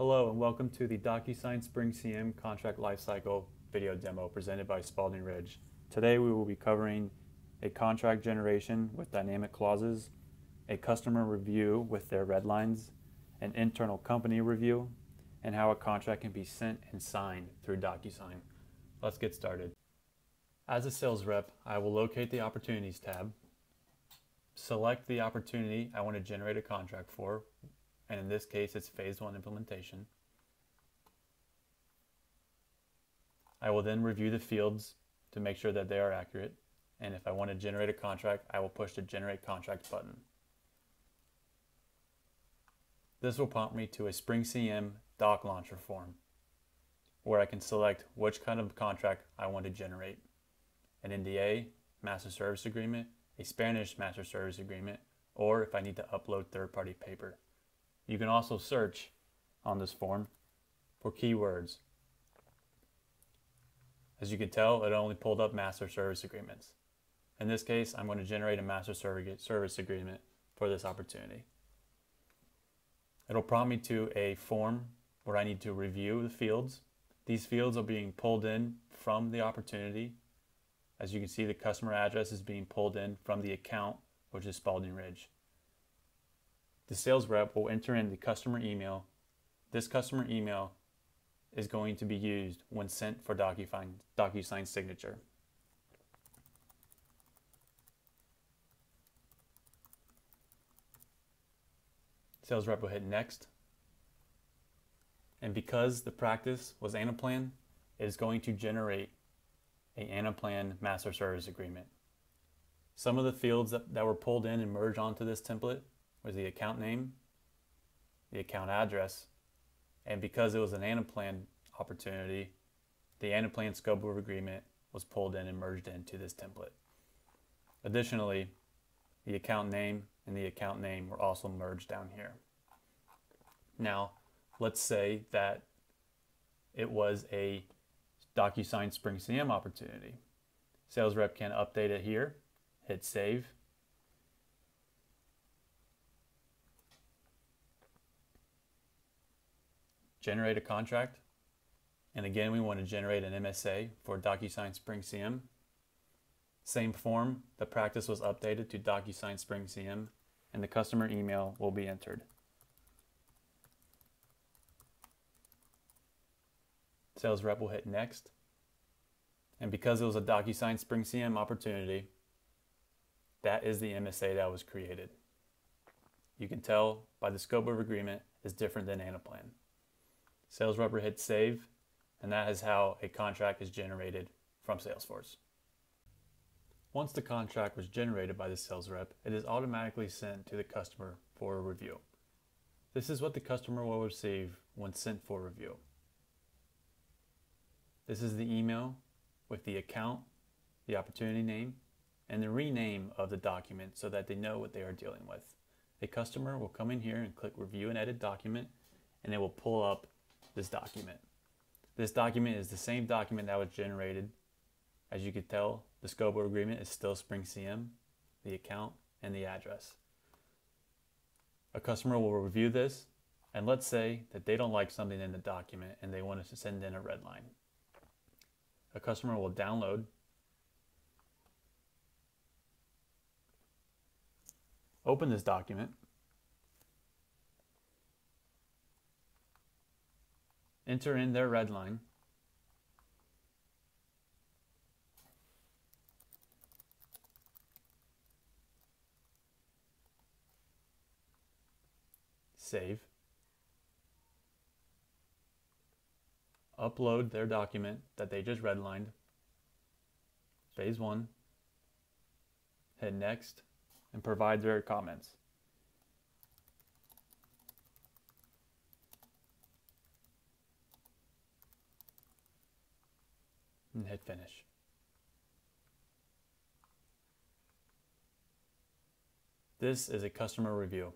Hello and welcome to the DocuSign SpringCM Contract Lifecycle video demo presented by Spaulding Ridge. Today we will be covering a contract generation with dynamic clauses, a customer review with their red lines, an internal company review, and how a contract can be sent and signed through DocuSign. Let's get started. As a sales rep, I will locate the Opportunities tab, select the opportunity I want to generate a contract for, and in this case it's phase 1 implementation. I will then review the fields to make sure that they are accurate, and if I want to generate a contract, I will push the Generate Contract button. This will prompt me to a SpringCM doc launcher form where I can select which kind of contract I want to generate: an NDA, Master Service Agreement, a Spanish Master Service Agreement, or if I need to upload third-party paper. You can also search on this form for keywords. As you can tell, it only pulled up Master Service Agreements. In this case, I'm going to generate a Master Service Agreement for this opportunity. It'll prompt me to a form where I need to review the fields. These fields are being pulled in from the opportunity. As you can see, the customer address is being pulled in from the account, which is Spaulding Ridge. The sales rep will enter in the customer email. This customer email is going to be used when sent for DocuSign signature. Sales rep will hit next. And because the practice was Anaplan, it is going to generate an Anaplan Master Service Agreement. Some of the fields that were pulled in and merged onto this template was the account name, the account address, and because it was an Anaplan opportunity, the Anaplan scope of agreement was pulled in and merged into this template. Additionally, the account name and the account name were also merged down here. Now, let's say that it was a DocuSign SpringCM opportunity. Sales rep can update it here, hit save, generate a contract, and again we want to generate an MSA for DocuSign SpringCM. Same form, the practice was updated to DocuSign SpringCM, and the customer email will be entered. Sales rep will hit next, and because it was a DocuSign SpringCM opportunity, that is the MSA that was created. You can tell by the scope of agreement is different than Anaplan. Sales rep hit save, and that is how a contract is generated from Salesforce. Once the contract was generated by the sales rep, it is automatically sent to the customer for a review. This is what the customer will receive when sent for review. This is the email with the account, the opportunity name, and the rename of the document so that they know what they are dealing with. A customer will come in here and click Review and Edit Document, and it will pull up this document. This document is the same document that was generated. As you can tell, the scope of agreement is still SpringCM, the account, and the address. A customer will review this, and let's say that they don't like something in the document and they want us to send in a red line. A customer will download, open this document, enter in their red line, save, upload their document that they just redlined, phase 1, hit next, and provide their comments. And hit finish. This is a customer review.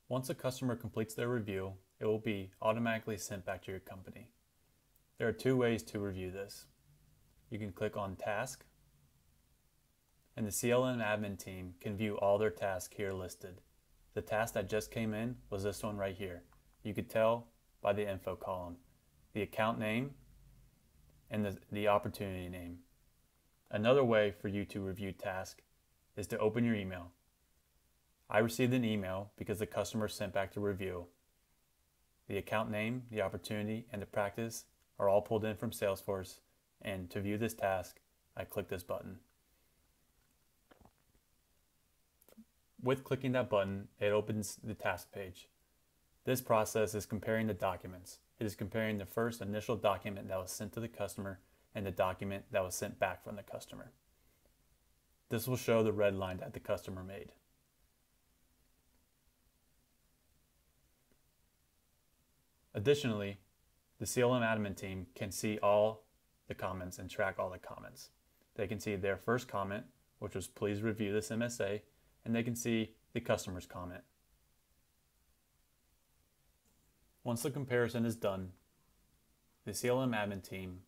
Once a customer completes their review, it will be automatically sent back to your company. There are two ways to review this. You can click on Task, and the CLM admin team can view all their tasks here listed. The task that just came in was this one right here. You could tell by the info column, the account name, and the opportunity name. Another way for you to review tasks is to open your email. I received an email because the customer sent back the review. The account name, the opportunity, and the practice are all pulled in from Salesforce, and to view this task, I click this button. With clicking that button, it opens the task page. This process is comparing the documents. It is comparing the first initial document that was sent to the customer and the document that was sent back from the customer. This will show the red line that the customer made. Additionally, the CLM admin team can see all the comments and track all the comments. They can see their first comment, which was please review this MSA, and they can see the customer's comment. Once the comparison is done, the CLM admin team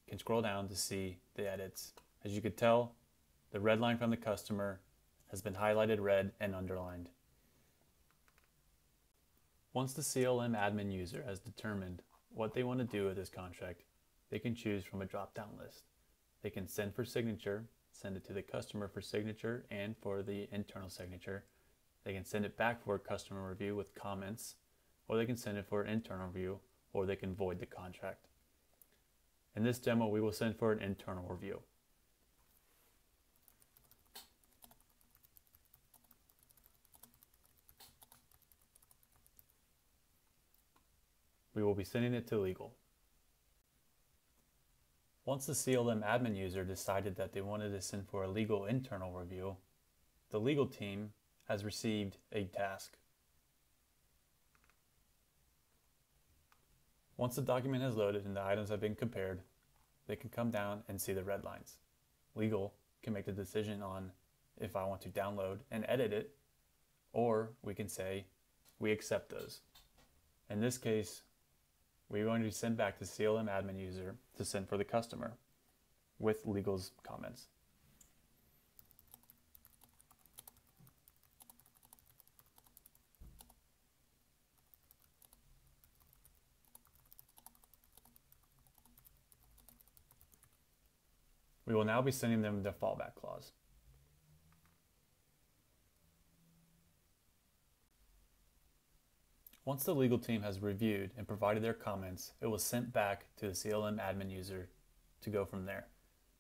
can scroll down to see the edits. As you could tell, the red line from the customer has been highlighted red and underlined. Once the CLM admin user has determined what they want to do with this contract, they can choose from a drop-down list. They can send for signature, send it to the customer for signature and for the internal signature. They can send it back for a customer review with comments, or they can send it for an internal review, or they can void the contract. In this demo, we will send for an internal review. We will be sending it to legal. Once the CLM admin user decided that they wanted to send for a legal internal review, the legal team has received a task. Once the document has loaded and the items have been compared, they can come down and see the red lines. Legal can make the decision on if I want to download and edit it, or we can say we accept those. In this case, we're going to send back the CLM admin user to send for the customer with legal's comments. We will now be sending them the fallback clause. Once the legal team has reviewed and provided their comments, it was sent back to the CLM admin user to go from there.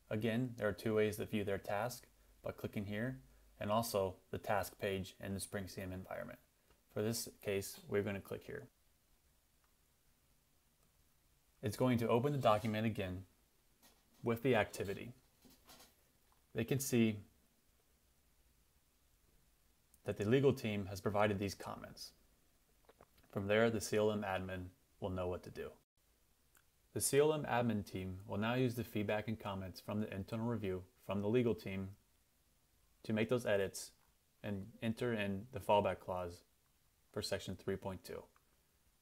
Again, there are two ways to view their task, by clicking here, and also the task page in the SpringCM environment. For this case, we're going to click here. It's going to open the document again with the activity. They can see that the legal team has provided these comments. From there, the CLM admin will know what to do. The CLM admin team will now use the feedback and comments from the internal review from the legal team to make those edits and enter in the fallback clause for section 3.2.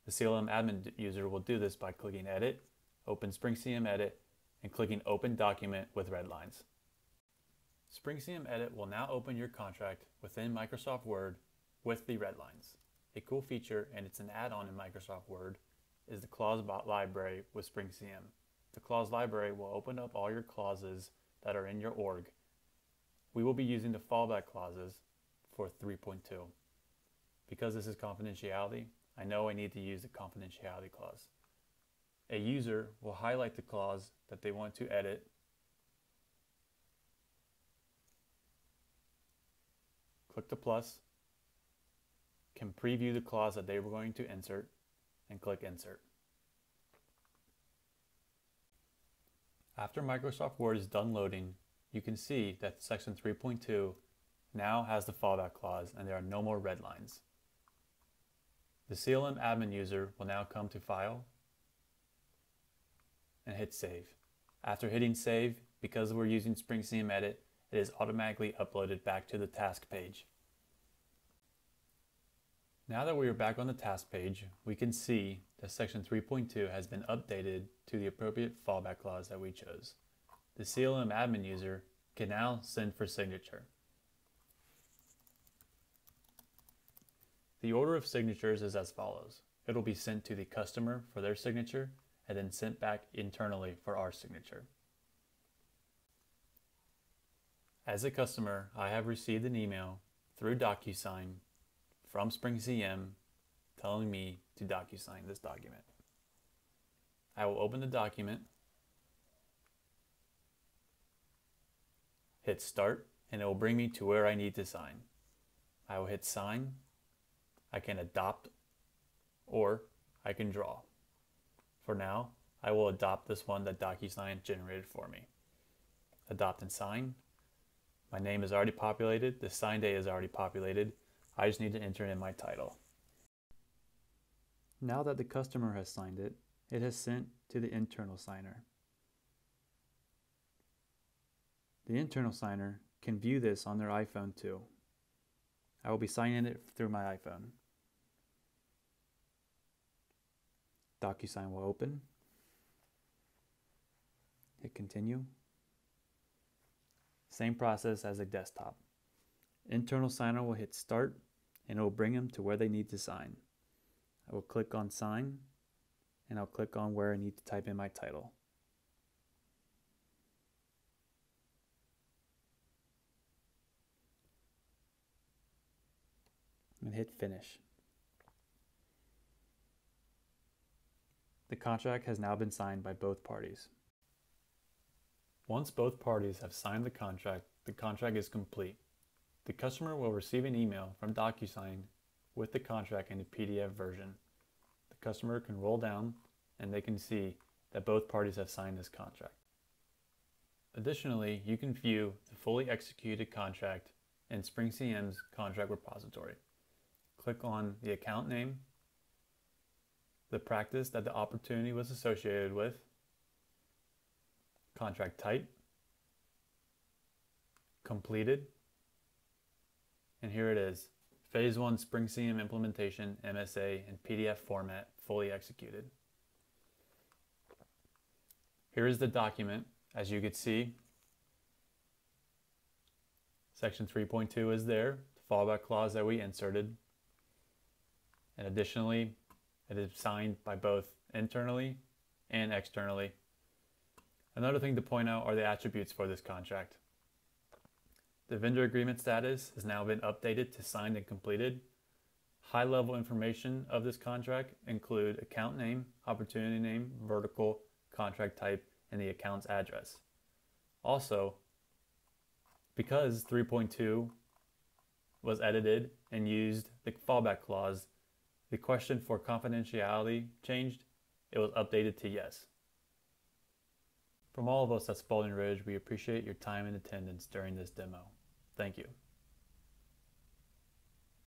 The CLM admin user will do this by clicking Edit, Open SpringCM Edit, and clicking Open Document with red lines. SpringCM Edit will now open your contract within Microsoft Word with the red lines. A cool feature, and it's an add-on in Microsoft Word, is the clause library with SpringCM. The clause library will open up all your clauses that are in your org. We will be using the fallback clauses for 3.2. Because this is confidentiality, I know I need to use the confidentiality clause. A user will highlight the clause that they want to edit, click the plus, can preview the clause that they were going to insert, and click Insert. After Microsoft Word is done loading, you can see that section 3.2 now has the fallback clause and there are no more red lines. The CLM admin user will now come to File and hit Save. After hitting Save, because we're using SpringCM Edit, it is automatically uploaded back to the task page. Now that we are back on the task page, we can see that section 3.2 has been updated to the appropriate fallback clause that we chose. The CLM admin user can now send for signature. The order of signatures is as follows. it'll be sent to the customer for their signature and then sent back internally for our signature. As a customer, I have received an email through DocuSign from SpringCM telling me to DocuSign this document. I will open the document, hit start, and it will bring me to where I need to sign. I will hit sign. I can adopt or I can draw. For now, I will adopt this one that DocuSign generated for me. Adopt and sign. My name is already populated. The sign date is already populated. I just need to enter in my title. Now that the customer has signed it, it has sent to the internal signer. The internal signer can view this on their iPhone too. I will be signing it through my iPhone. DocuSign will open. Hit continue. Same process as a desktop. Internal signer will hit start and it will bring them to where they need to sign. I will click on sign and I'll click on where I need to type in my title. And hit finish. The contract has now been signed by both parties. Once both parties have signed the contract is complete. The customer will receive an email from DocuSign with the contract in a PDF version. The customer can roll down and they can see that both parties have signed this contract. Additionally, you can view the fully executed contract in SpringCM's contract repository. Click on the account name, the practice that the opportunity was associated with, contract type, completed, and here it is, Phase 1 SpringCM implementation, MSA, in PDF format, fully executed. Here is the document. As you can see, section 3.2 is there, the fallback clause that we inserted. And additionally, it is signed by both internally and externally. Another thing to point out are the attributes for this contract. The vendor agreement status has now been updated to signed and completed. High-level information of this contract include account name, opportunity name, vertical, contract type, and the account's address. Also, because 3.2 was edited and used the fallback clause, the question for confidentiality changed. It was updated to yes. From all of us at Spaulding Ridge, we appreciate your time and attendance during this demo. Thank you.